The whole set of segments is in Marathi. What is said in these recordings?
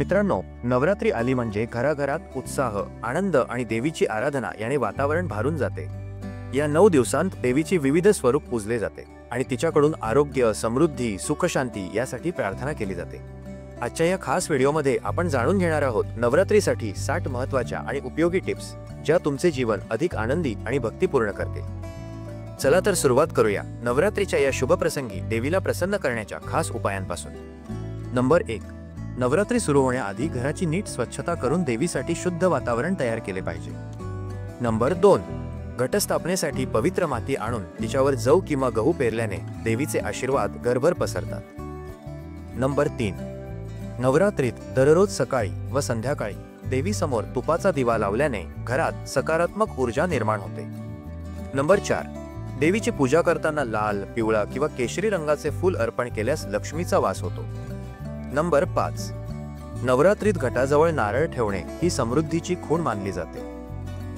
मित्रांनो, नवरात्री आली म्हणजे घराघरात उत्साह, आनंद आणि देवीची आराधना याने वातावरण भारून जाते। या 9 दिवसांत देवीची विविध स्वरूप पूजले जाते आणि तिच्याकडून आरोग्य, समृद्धी, सुखशांती यासाठी प्रार्थना केली जाते। आजच्या या खास व्हिडिओमध्ये आपण जाणून घेणार आहोत नवरात्रीसाठी 60 महत्त्वाच्या आणि उपयोगी टिप्स, ज्या तुमचे जीवन अधिक आनंदी आणि भक्तिपूर्ण करतील। चला तर सुरुवात करूया नवरात्रीच्या या शुभ प्रसंगी देवीला प्रसन्न करण्याच्या खास उपायांपासून। नंबर 1, नवरात्री सुरू होण्याआधी घराची नीट स्वच्छता करून देवीसाठी शुद्ध वातावरण तयार केले पाहिजे। नंबर 2, घटस्थापनेसाठी पवित्र माती आणून तिच्यावर जव किंवा गहू पेरल्याने देवीचे आशीर्वाद घरभर पसरतात। नंबर 3, नवरात्रीत दररोज सकाळी व संध्याकाळी देवीसमोर तुपाचा दिवा लावल्याने घरात सकारात्मक ऊर्जा निर्माण होते। नंबर 4, देवीची पूजा करताना लाल, पिवळा किंवा केशरी रंगाचे फूल अर्पण केल्यास लक्ष्मीचा वास होतो। नंबर 5, नवरात्रीत घटाजवळ नारळ ठेवणे ही समृद्धीची खूण मानली जाते।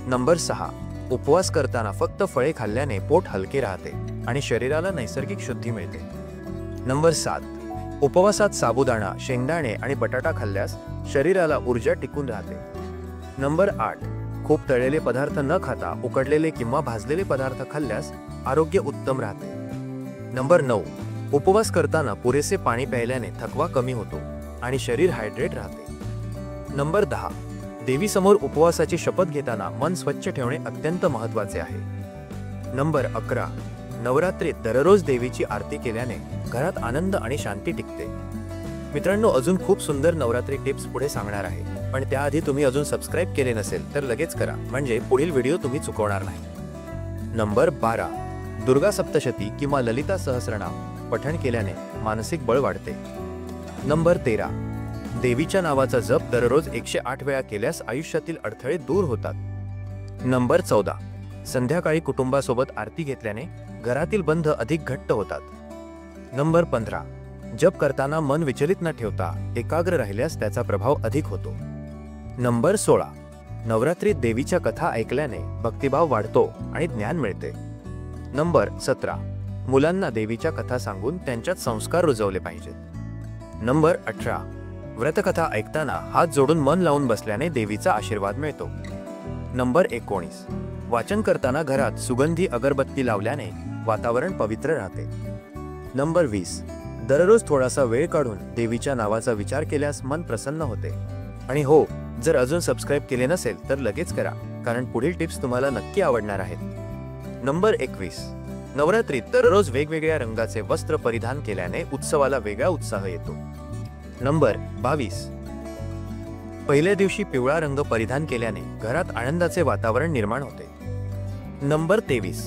नंबर 6, उपवास करताना फक्त फळे खाल्ल्याने पोट हलके राहते आणि शरीराला नैसर्गिक शुद्धी मिळते। नंबर 7, उपवासात साबुदाणा, शेंगदाणे आणि बटाटा खाल्ल्यास शरीराला ऊर्जा टिकून राहते। नंबर 8, खूप तळलेले पदार्थ न खाता उकडलेले किंवा भाजलेले पदार्थ खाल्ल्यास आरोग्य उत्तम राहते। नंबर 9, उपवास करताना पुरेसे पाणी प्यायल्याने थकवा कमी होतो आणि शरीर हायड्रेट राहते। नंबर 10, देवीसमोर उपवासाची शपथ घेताना मन स्वच्छ ठेवणे अत्यंत महत्त्वाचे आहे। नंबर 11, नवरात्रीत दररोज देवीची आरती केल्याने घरात आनंद आणि शांती टिकते। मित्रांनो, अजून खूप सुंदर नवरात्री टिप्स पुढे सांगणार आहे, पण त्याआधी तुम्ही अजून सबस्क्राइब केले नसेल तर लगेच करा, म्हणजे पुढील व्हिडिओ तुम्ही चुकवणार नाही। नंबर 12, दुर्गा सप्तशती किंवा ललिता सहस्रनाम पठण केल्याने मानसिक बळ वाढते। नंबर 13, देवीच्या नावाचा जप दररोज 108 वेळा केल्यास आयुष्यातील अडथळे दूर होतात। नंबर 14, संध्याकाळी कुटुंबासोबत आरती घेतल्याने घरातील बंध अधिक घट्ट होतात। नंबर 15, जप करताना मन विचलित न ठेवता एकाग्र राहिल्यास त्याचा प्रभाव अधिक होतो। नंबर 16, नवरात्रीत देवीच्या कथा ऐकल्याने भक्तिभाव वाढतो आणि ज्ञान मिळते। नंबर 17, मुलांना देवीच्या कथा सांगून त्यांच्यात संस्कार रुजवले पाहिजेत। नंबर 18, व्रतकथा ऐकताना हात जोडून मन लावून बसल्याने देवीचा आशीर्वाद मिळतो। नंबर 19, वाचन करताना घरात सुगंधी अगरबत्ती लावल्याने वातावरण पवित्र राहते। नंबर 20, दररोज थोडासा वेळ काढून देवीच्या नावाचा विचार केल्यास मन प्रसन्न होते। आणि हो, जर अजून सबस्क्राइब केले नसेल तर लगेच करा, कारण पुढील टिप्स तुम्हाला नक्की आवडणार आहेत। नंबर 21, नवरात्रीत दररोज वेगवेगळ्या रंगाचे वस्त्र परिधान केल्याने उत्सवाला वेगळा उत्साह येतो। नंबर 22, पहिल्या दिवशी पिवळा रंग परिधान केल्याने घरात आनंदाचे वातावरण निर्माण होते। नंबर 23,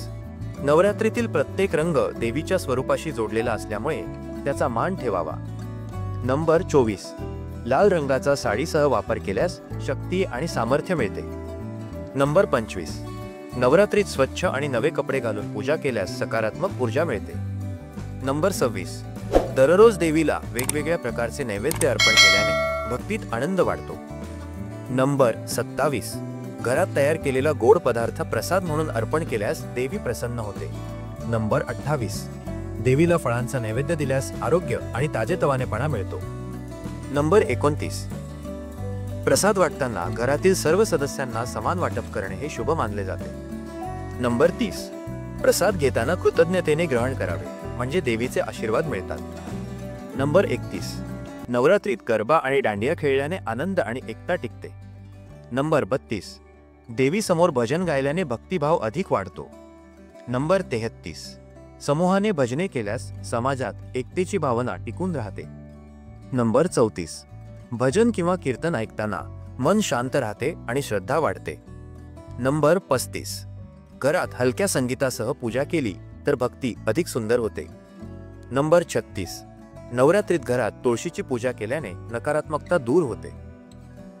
नवरात्रीतील प्रत्येक रंग देवीच्या स्वरूपाशी जोडलेला असल्यामुळे त्याचा मान ठेवावा। नंबर 24, लाल रंगाचा साडीसह वापर केल्यास शक्ती आणि सामर्थ्य मिळते। नंबर 25, नवरात्रीत स्वच्छ आणि नवे कपडे घालून पूजा केल्यास सकारात्मक ऊर्जा मिळते। नंबर 26, दररोज देवीला वेगवेगळ्या प्रकारचे नैवेद्य अर्पण केल्याने भक्तीत आनंद वाढतो। नंबर 27, घरात तयार केलेला गोड पदार्थ प्रसाद म्हणून अर्पण केल्यास देवी प्रसन्न होते। नंबर 28, देवीला फळांचा नैवेद्य दिल्यास आरोग्य आणि ताजेतवानेपणा मिळतो। नंबर 29, प्रसाद वाटताना घरातील सर्व सदस्यांना समान वाटप करणे हे शुभ मानले जाते। नंबर 30, प्रसाद घेताना कृतज्ञतेने ग्रहण करावे, म्हणजे देवीचे आशीर्वाद मिळतात। नंबर 31, नवरात्रीत गरबा आणि दांडिया खेळल्याने आनंद आणि एकता टिकते। नंबर 32, देवीसमोर भजन गायल्याने भक्तिभाव अधिक वाढतो। नंबर 33, समूहाने भजने केल्यास समाजात एकतेची भावना टिकून राहते। नंबर 34, भजन किंवा कीर्तन ऐकताना मन शांत राहते आणि श्रद्धा वाढते। नंबर 35, घरात हलक्या संगीतासह पूजा केली तर भक्ती अधिक सुंदर होते। नंबर 36, नवरात्रीत घरात तुळशीची पूजा केल्याने नकारात्मकता दूर होते।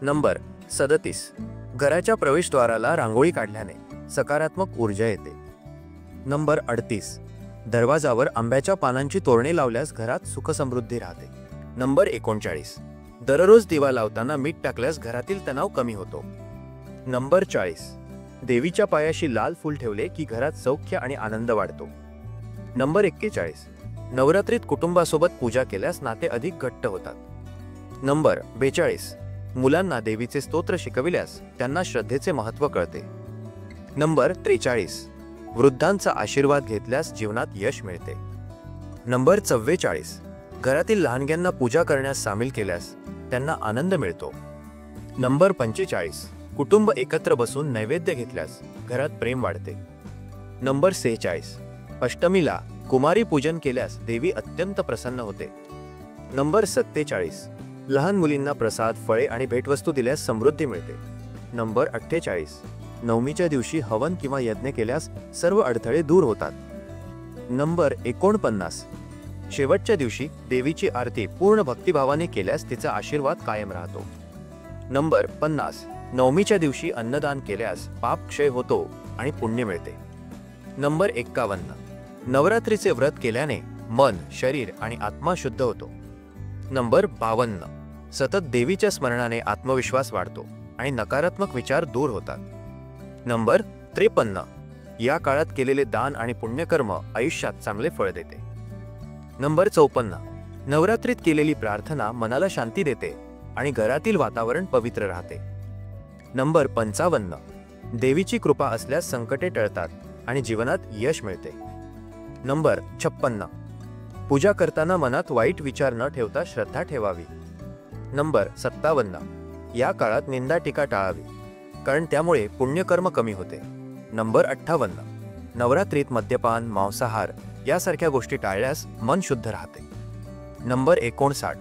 नंबर 37, घराच्या प्रवेशद्वाराला रांगोळी काढल्याने सकारात्मक ऊर्जा येते। नंबर 38, दरवाजावर आंब्याच्या पानांची तोरणे लावल्यास घरात सुखसमृद्धी राहते। नंबर 39, दररोज दिवा लावताना मीठ टाकल्यास घरातील तणाव कमी होतो। नंबर 40, देवीच्या पायाशी लाल फूल ठेवले की घरात सौख्य आणि आनंद वाढतो। नंबर 41, नवरात्रीत कुटुंबासोबत पूजा केल्यास नाते अधिक घट्ट होतात। नंबर 42. मुलांना देवीचे स्तोत्र शिकविल्यास त्यांना श्रद्धेचे महत्त्व कळते. नंबर 43. वृद्धांचा आशीर्वाद घेतल्यास जीवनात यश मिळते. नंबर 44. घरातील लहानग्यांना पूजा करण्यास सामील केल्यास त्यांना आनंद मिळतो. नंबर 45. कुटुंब एकत्र बसून नैवेद्य घेतल्यास घरात प्रेम वाढते. नंबर 46. अष्टमीला कुमारी पूजन केल्यास देवी अत्यंत प्रसन्न होते. नंबर 47. लहान मुलींना प्रसाद, फळे आणि भेटवस्तू दिल्यास समृद्धी मिळते. नंबर 48. नवमीच्या दिवशी हवन किंवा यज्ञ केल्यास सर्व अडथळे दूर होतात. नंबर 49. शेवटच्या दिवशी देवीची आरती पूर्ण भक्तिभावाने केल्यास तिचा आशीर्वाद कायम राहतो. नंबर 50. नवमीच्या दिवशी अन्नदान केल्यास पाप क्षय होतो आणि पुण्य मिळते. नंबर 51. नवरात्रीचे व्रत केल्याने मन, शरीर आणि आत्मा शुद्ध होतो. नंबर 52. सतत देवीच्या स्मरणाने आत्मविश्वास वाढतो आणि नकारात्मक विचार दूर होतात. नंबर 53. या काळात केलेले दान आणि पुण्यकर्म आयुष्यात चांगले फळ देते. नंबर 54. नवरात्रीत केलेली प्रार्थना मनाला शांती देते आणि घरातील वातावरण पवित्र राहते. नंबर 55. देवीची कृपा असल्यास संकटे टळतात आणि जीवनात यश मिळते. नंबर 56. पूजा करताना मनात वाईट विचार न ठेवता श्रद्धा ठेवावी. नंबर 57. या काळात निंदा टीका टाळावी, कारण त्यामुळे पुण्यकर्म कमी होते. नंबर 58. नवरात्रीत मद्यपान, मांसाहार यासारख्या गोष्टी टाळल्यास मन शुद्ध राहते. नंबर 59.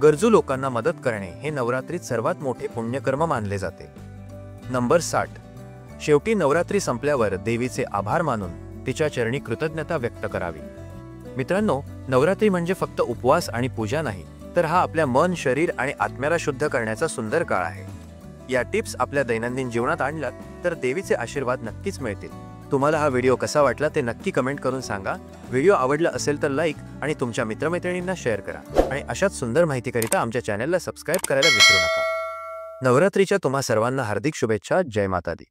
गरजू लोकांना मदत करणे हे नवरात्रीत सर्वात मोठे पुण्यकर्म मानले जाते. नंबर 60. शेवटी नवरात्री संपल्यावर देवीचे आभार मानून तिच्या चरणी कृतज्ञता व्यक्त करावी. मित्रांनो, नवरात्री म्हणजे फक्त उपवास आणि पूजा नाही, तर हा आपल्या मन, शरीर आणि आत्म्याला शुद्ध करण्याचा सुंदर काळ आहे. या टिप्स आपल्या दैनंदिन जीवनात आणल्यात तर देवीचे आशीर्वाद नक्कीच मिळतील. तुम्हाला हा व्हिडिओ कसा वाटला ते नक्की कमेंट करून सांगा. व्हिडिओ आवडला असेल तर लाईक आणि तुमच्या मित्रमैत्रिणींना शेअर करा आणि अशाच सुंदर माहितीकरिता आमच्या चॅनलला सबस्क्राईब करायला विसरू नका. नवरात्रीच्या तुम्हा सर्वांना हार्दिक शुभेच्छा. जय माता दी.